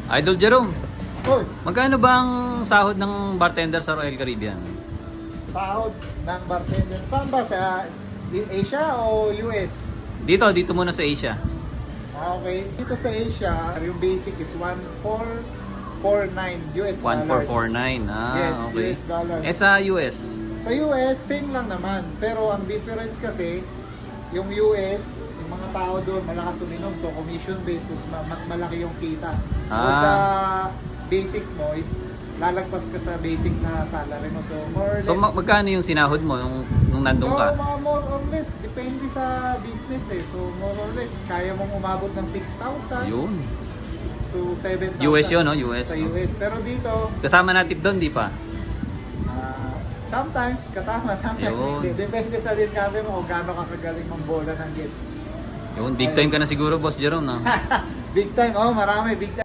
Idol Jerome, Hoy, magkano ba ang sahod ng bartender sa Royal Caribbean? sahod ng bartender. Saan ba? Sa Asia o US? Dito muna sa Asia. Okay. Dito sa Asia, yung basic is 1449 US dollars. 1449. Ah, Yes, okay. US dollars. Eh sa US? Sa US, same lang naman. Pero ang difference kasi, yung US, yung mga tao doon malakas uminom. So commission based, mas malaki yung kita. But sa basic mo is lalagpas ka sa basic na salary mo. So more or less. So magkano yung sinahod mo nung nandun ka? So mga more or less, depende sa business eh. So more or less, kaya mong umabot ng 6,000 Yun. to 7,000. US yun, no? US. Sa US. Pero dito, Kasama na tip doon, di pa? sometimes kasama, sometimes Yun. hindi. Depende sa diskarte mo kung gaano ka kagaling ng bola ng guest. Yun, big time ka na siguro, Boss Jerome, no? Big time, oh, marami, big time.